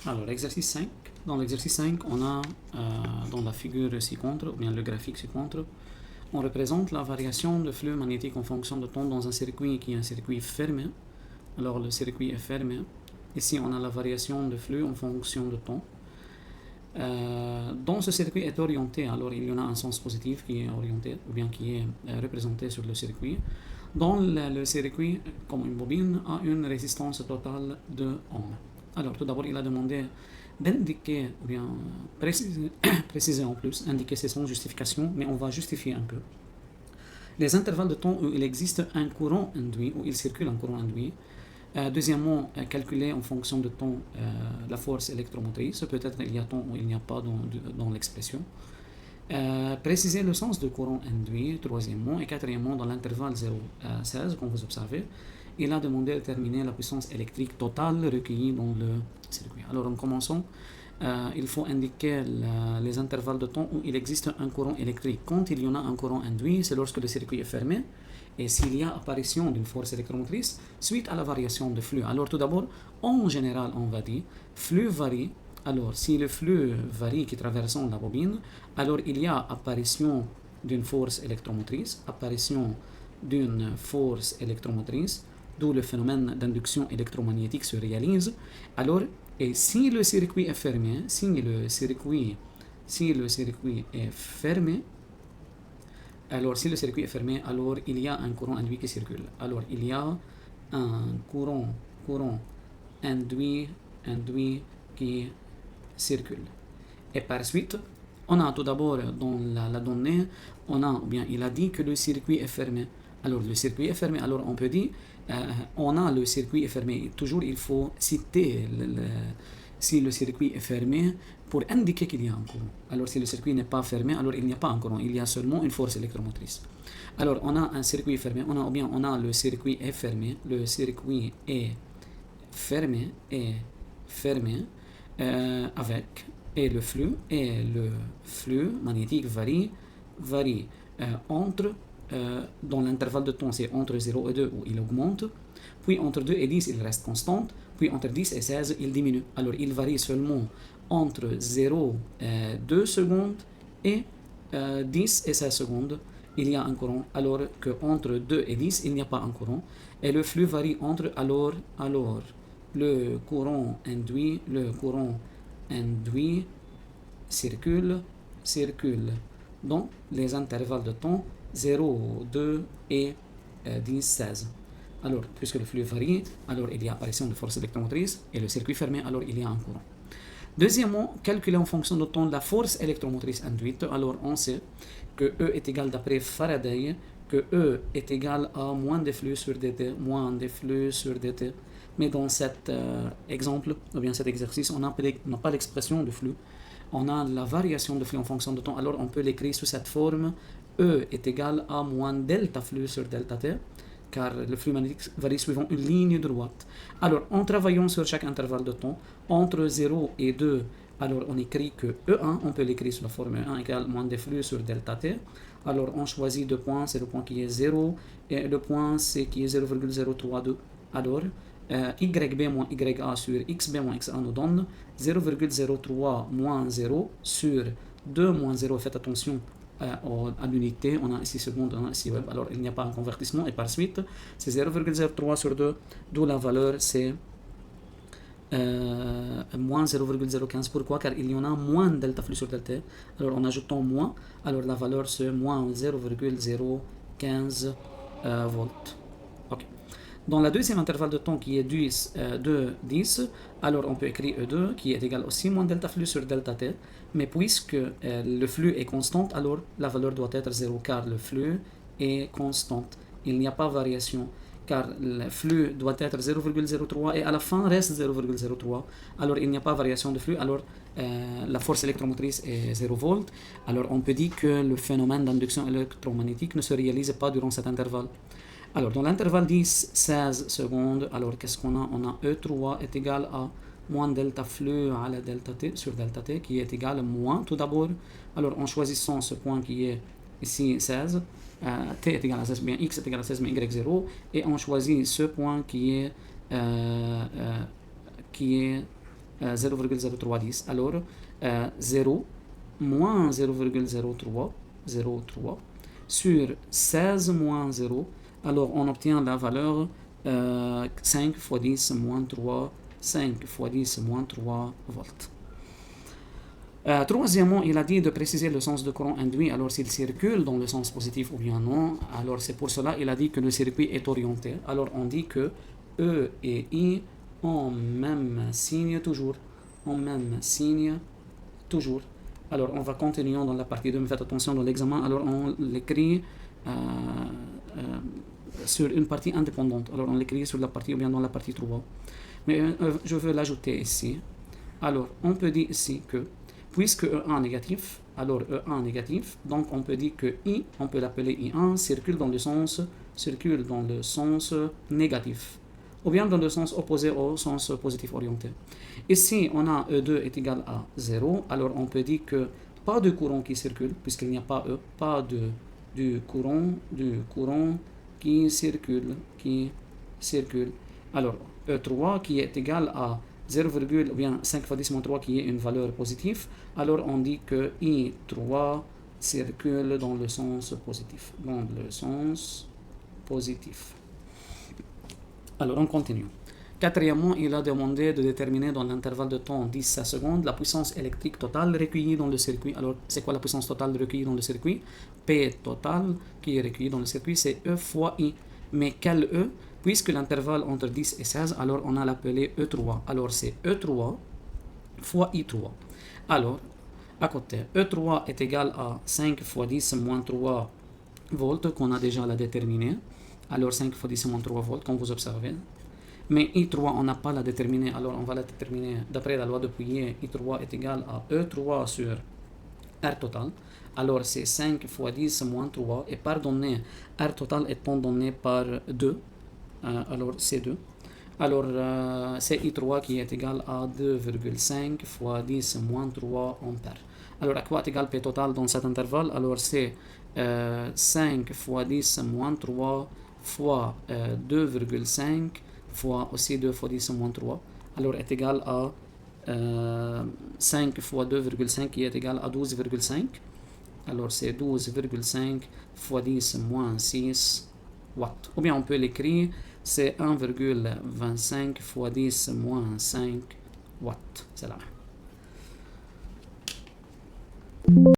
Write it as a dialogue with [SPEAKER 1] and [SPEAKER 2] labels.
[SPEAKER 1] Alors, exercice 5. Dans l'exercice 5, on a dans la figure ci-contre, ou bien le graphique ci-contre, on représente la variation de flux magnétique en fonction de temps dans un circuit qui est un circuit fermé. Alors, le circuit est fermé. Ici, on a la variation de flux en fonction de temps. Dans ce circuit est orienté, alors il y en a un sens positif qui est orienté, ou bien qui est représenté sur le circuit. Dans le circuit, comme une bobine, a une résistance totale de ohms. Alors, tout d'abord, il a demandé d'indiquer, ou bien préciser en plus, indiquer c'est sans justification, mais on va justifier un peu. Les intervalles de temps où il existe un courant induit, où il circule un courant induit. Deuxièmement, calculer en fonction de temps la force électromotrice. Peut-être il y a temps ou il n'y a pas dans l'expression. Préciser le sens de courant induit, troisièmement. Et quatrièmement, dans l'intervalle 0,16, comme vous observez, il a demandé de déterminer la puissance électrique totale recueillie dans le circuit. Alors, en commençant, il faut indiquer les intervalles de temps où il existe un courant électrique. Quand il y en a un courant induit, c'est lorsque le circuit est fermé et s'il y a apparition d'une force électromotrice suite à la variation de flux. Alors, tout d'abord, en général, on va dire flux varie. Alors, si le flux varie qui traversant la bobine, alors il y a apparition d'une force électromotrice, d'où le phénomène d'induction électromagnétique se réalise. Alors, et si le circuit est fermé, alors il y a un courant induit qui circule. Alors, il y a un courant induit qui circule. Et par suite, on a tout d'abord dans la donnée, il a dit que le circuit est fermé. Alors, le circuit est fermé, alors on peut dire, le circuit est fermé. Toujours, il faut citer si le circuit est fermé pour indiquer qu'il y a un courant. Alors, si le circuit n'est pas fermé, alors il n'y a pas un courant, il y a seulement une force électromotrice. Alors, on a un circuit fermé, on a le circuit est fermé, avec, et le flux magnétique varie entre, dans l'intervalle de temps, c'est entre 0 et 2 où il augmente, puis entre 2 et 10, il reste constant, puis entre 10 et 16, il diminue. Alors, il varie seulement entre 0 et 2 secondes et 10 et 16 secondes, il y a un courant, alors qu'entre 2 et 10, il n'y a pas un courant. Et le flux varie entre, alors le courant induit circule dans les intervalles de temps 0, 2 et 10, 16. Alors, puisque le flux varie, alors il y a apparition de force électromotrice et le circuit fermé, alors il y a un courant. Deuxièmement, calculer en fonction de temps la force électromotrice induite. Alors, on sait que E est égal, d'après Faraday, que E est égal à moins de flux sur dt. Mais dans cet exemple, ou bien cet exercice, on n'a pas l'expression de flux. On a la variation de flux en fonction de temps. Alors, on peut l'écrire sous cette forme. E est égal à moins delta flux sur delta t, car le flux magnétique varie suivant une ligne droite. Alors, en travaillant sur chaque intervalle de temps, entre 0 et 2, alors on écrit que E1, on peut l'écrire sous la forme E1 égale moins de flux sur delta t. Alors, on choisit deux points, c'est le point qui est 0, et le point c'est qui est 0,032. Alors, YB moins YA sur XB moins XA nous donne 0,03 moins 0 sur 2 moins 0. Faites attention à l'unité, on a ici seconde, on a ici web, alors il n'y a pas un convertissement, et par suite c'est 0,03 sur 2, d'où la valeur c'est moins 0,015. Pourquoi? Car il y en a moins delta flux sur delta. Alors en ajoutant moins, alors la valeur c'est moins 0,015 volts. Ok. Dans la deuxième intervalle de temps qui est 10, alors on peut écrire E2 qui est égal aussi moins delta flux sur delta t, mais puisque le flux est constant, alors la valeur doit être 0 car le flux est constant. Il n'y a pas variation car le flux doit être 0,03 et à la fin reste 0,03. Alors il n'y a pas variation de flux, alors la force électromotrice est 0 volts. Alors on peut dire que le phénomène d'induction électromagnétique ne se réalise pas durant cet intervalle. Alors, dans l'intervalle 10-16 secondes, alors qu'est-ce qu'on a? On a E3 est égal à moins delta flux à la delta t sur delta t qui est égal à moins tout d'abord. Alors, en choisissant ce point qui est ici 16, t est égal à 16, bien x est égal à 16, mais y0, et on choisit ce point qui est 0,0310. Alors 0 moins 0,03 sur 16 moins 0, alors on obtient la valeur 5 fois 10 moins 3, 5 fois 10 moins 3 volts. Troisièmement, il a dit de préciser le sens de courant induit, alors s'il circule dans le sens positif ou bien non. Alors c'est pour cela qu'il a dit que le circuit est orienté. Alors on dit que E et I ont même signe toujours. En même signe toujours. Alors on va continuer dans la partie 2, mais faites attention dans l'examen. Alors on l'écrit sur une partie indépendante. Alors on l'écrit sur la partie ou bien dans la partie 3. Mais je veux l'ajouter ici. Alors on peut dire ici que puisque E1 négatif, alors E1 négatif, donc on peut dire que I, on peut l'appeler I1, circule dans le sens négatif, ou bien dans le sens opposé au sens positif orienté. Ici, on a E2 est égal à 0, alors on peut dire que pas de courant qui circule, puisqu'il n'y a pas E, pas du courant qui circule. Alors, E3 qui est égal à 0, ou bien 5 fois 10 moins 3 qui est une valeur positive, alors on dit que I3 circule dans le sens positif. Alors on continue. Quatrièmement, il a demandé de déterminer dans l'intervalle de temps 10 secondes la puissance électrique totale recueillie dans le circuit. Alors c'est quoi la puissance totale recueillie dans le circuit? P total qui est recueilli dans le circuit, c'est E fois I. Mais quel E? Puisque l'intervalle entre 10 et 16, alors on a l'appelé E3. Alors c'est E3 fois I3. Alors, à côté, E3 est égal à 5 fois 10 moins 3 volts qu'on a déjà la déterminée. Alors 5 fois 10 moins 3 volts, comme vous observez. Mais I3, on n'a pas la déterminée, alors on va la déterminer d'après la loi de Pouillet. I3 est égal à E3 sur R total. Alors c'est 5 fois 10 moins 3. Et pardonnez, R total étant donné par 2. Alors c'est 2. Alors c'est I3 qui est égal à 2,5 fois 10 moins 3 ampères. Alors à quoi est égal P total dans cet intervalle? Alors c'est 5 fois 10 moins 3 fois 2,5 fois aussi 2 fois 10 moins 3. Alors est égal à 5 fois 2,5 qui est égal à 12,5. Alors c'est 12,5 fois 10 moins 6 watts. Ou bien on peut l'écrire, c'est 1,25 fois 10 moins 5 watts. C'est là.